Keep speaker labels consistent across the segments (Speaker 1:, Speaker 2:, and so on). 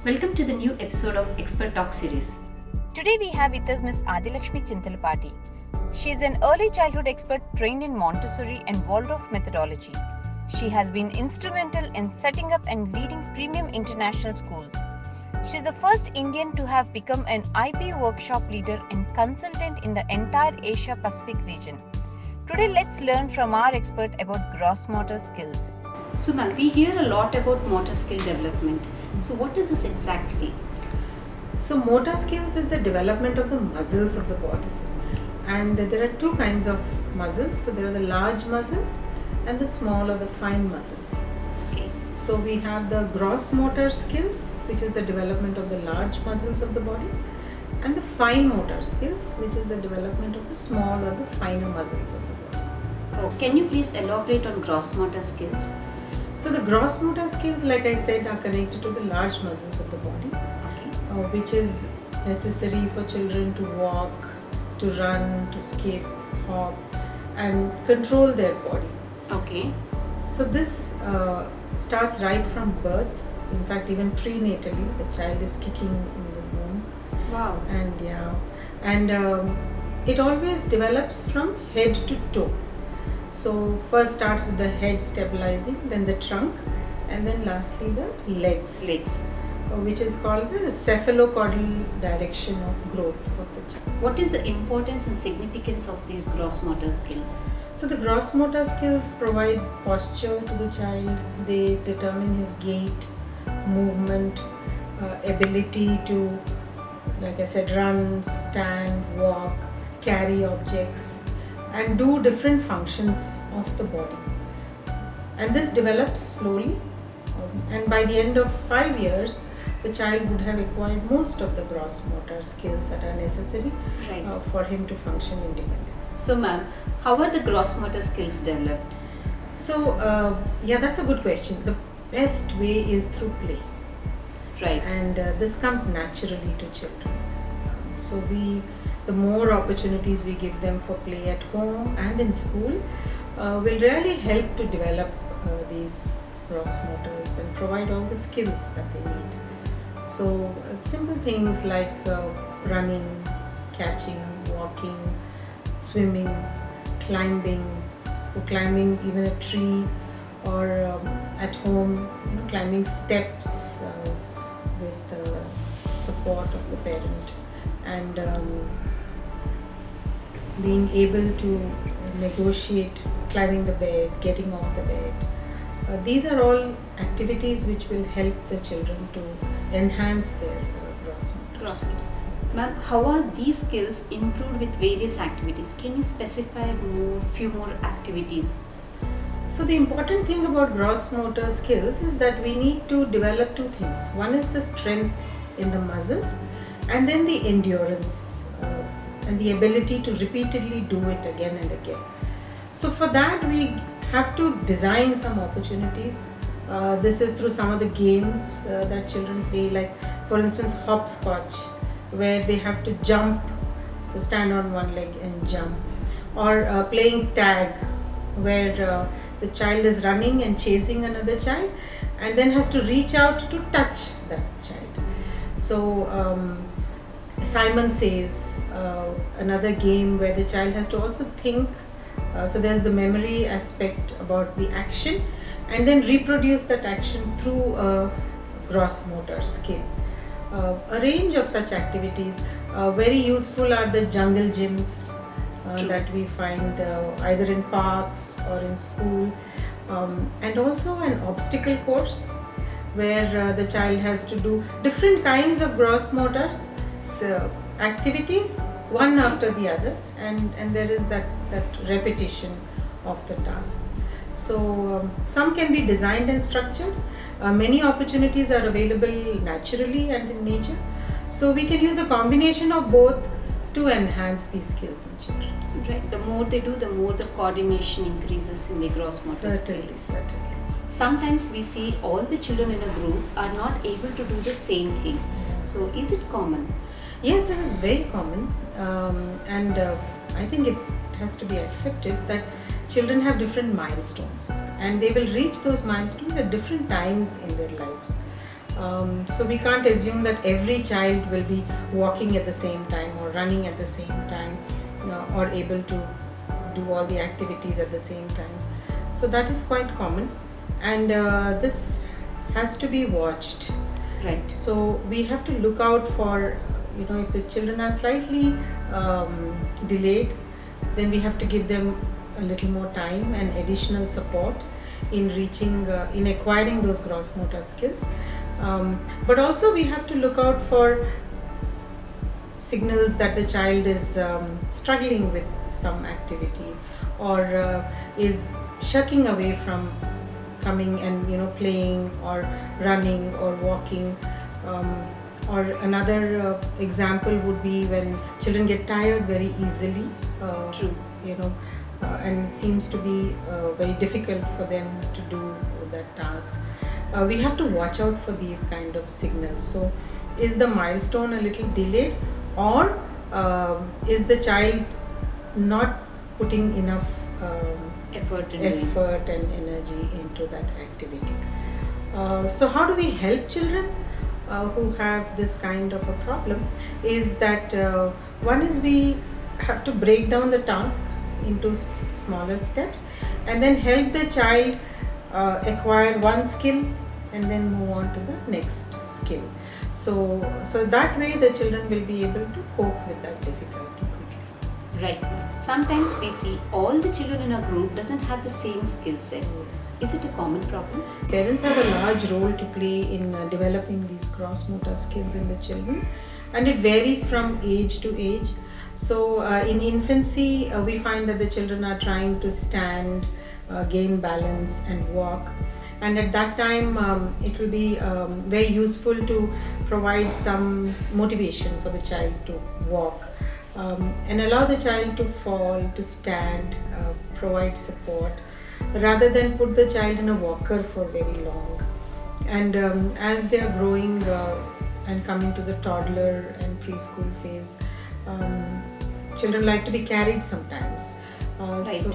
Speaker 1: Welcome to the new episode of Expert Talk series.
Speaker 2: Today we have with us Ms. Adilakshmi Chintalapati. She is an early childhood expert trained in Montessori and Waldorf methodology. She has been instrumental in setting up and leading premium international schools. She is the first Indian to have become an IB workshop leader and consultant in the entire Asia Pacific region. Today let's learn from our expert about gross motor skills.
Speaker 1: So, ma'am, we hear a lot about motor skill development. So, what is this exactly?
Speaker 3: So motor skills is the development of the muscles of the body, and there are two kinds of muscles. So there are the large muscles and the small or the fine muscles.
Speaker 1: Okay.
Speaker 3: So we have the gross motor skills, which is the development of the large muscles of the body, and the fine motor skills, which is the development of the small or the finer muscles of the body.
Speaker 1: Oh, can you please elaborate on gross motor skills?
Speaker 3: So the gross motor skills, like I said, are connected to the large muscles of the body, which is necessary for children to walk, to run, to skip, hop, and control their body.
Speaker 1: Okay.
Speaker 3: So this starts right from birth. In fact, even prenatally, the child is kicking in the womb.
Speaker 1: Wow.
Speaker 3: And it always develops from head to toe. So first starts with the head stabilizing, then the trunk, and then lastly the legs. Which is called the cephalocaudal direction of growth of the child.
Speaker 1: What is the importance and significance of these gross motor skills?
Speaker 3: So the gross motor skills provide posture to the child. They determine his gait, movement, ability to, like I said, run, stand, walk, carry objects, and do different functions of the body. And this develops slowly, and by the end of 5 years, the child would have acquired most of the gross motor skills that are necessary for him to function independently.
Speaker 1: So, ma'am, how are the gross motor skills developed?
Speaker 3: So, that's a good question. The best way is through play.
Speaker 1: Right.
Speaker 3: And this comes naturally to children. So, the more opportunities we give them for play at home and in school will really help to develop these gross motors and provide all the skills that they need. So simple things like running, catching, walking, swimming, climbing even a tree, or at home, climbing steps with the support of the parent, and being able to negotiate climbing the bed, getting off the bed. These are all activities which will help the children to enhance their gross motors.
Speaker 1: Ma'am, how are these skills improved with various activities? Can you specify few more activities?
Speaker 3: So the important thing about gross motor skills is that we need to develop two things. One is the strength in the muscles, and then the endurance and the ability to repeatedly do it again and again. So for that we have to design some opportunities. This is through some of the games that children play, like for instance hopscotch, where they have to jump, so stand on one leg and jump, or playing tag, where the child is running and chasing another child and then has to reach out to touch that child. So Simon Says, another game where the child has to also think. So there's the memory aspect about the action, and then reproduce that action through a gross motor skill. A range of such activities. Very useful are the jungle gyms that we find either in parks or in school, and also an obstacle course where the child has to do different kinds of gross motors activities one after the other, and there is that repetition of the task. So some can be designed and structured. Many opportunities are available naturally and in nature. So we can use a combination of both to enhance these skills in children.
Speaker 1: Right. The more they do, the more the coordination increases in the gross motor skills.
Speaker 3: Certainly.
Speaker 1: Sometimes we see all the children in a group are not able to do the same thing. So is it common?
Speaker 3: Yes, this is very common, and I think it has to be accepted that children have different milestones and they will reach those milestones at different times in their lives. So we can't assume that every child will be walking at the same time or running at the same time, or able to do all the activities at the same time. So that is quite common, and this has to be watched.
Speaker 1: Right.
Speaker 3: So we have to look out for, if the children are slightly delayed, then we have to give them a little more time and additional support in in acquiring those gross motor skills. But also we have to look out for signals that the child is struggling with some activity, or is shirking away from coming and playing or running or walking. Or another example would be when children get tired very easily.
Speaker 1: True.
Speaker 3: And it seems to be very difficult for them to do that task. We have to watch out for these kind of signals. So is the milestone a little delayed, or is the child not putting enough
Speaker 1: Effort in
Speaker 3: and energy into that activity? So how do we help children who have this kind of a problem? Is that one is we have to break down the task into smaller steps, and then help the child acquire one skill and then move on to the next skill. So that way the children will be able to cope with that difficulty quickly.
Speaker 1: Right. Sometimes we see all the children in a group doesn't have the same skill set. Is it a common problem?
Speaker 3: Parents have a large role to play in developing these gross motor skills in the children, and it varies from age to age. So in infancy, we find that the children are trying to stand, gain balance and walk. And at that time, it will be very useful to provide some motivation for the child to walk, and allow the child to fall, to stand, provide support, rather than put the child in a walker for very long. And as they are growing and coming to the toddler and preschool phase, children like to be carried sometimes.
Speaker 1: Right.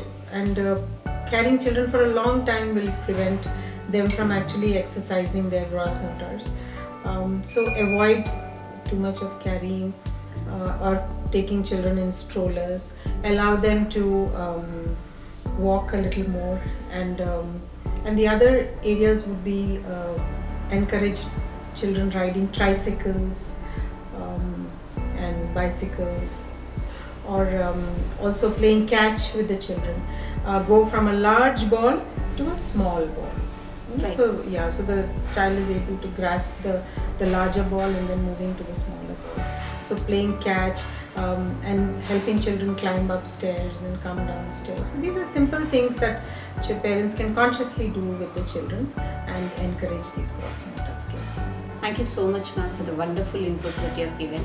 Speaker 3: Carrying children for a long time will prevent them from actually exercising their gross motors. So avoid too much of carrying or taking children in strollers. Allow them to walk a little more, and the other areas would be encourage children riding tricycles and bicycles, or also playing catch with the children. Go from a large ball to a small ball.
Speaker 1: Right.
Speaker 3: So the child is able to grasp the larger ball and then moving to the smaller ball. So playing catch and helping children climb upstairs and come downstairs. So these are simple things that parents can consciously do with the children and encourage these gross motor skills.
Speaker 1: Thank you so much, ma'am, for the wonderful inputs that you have given.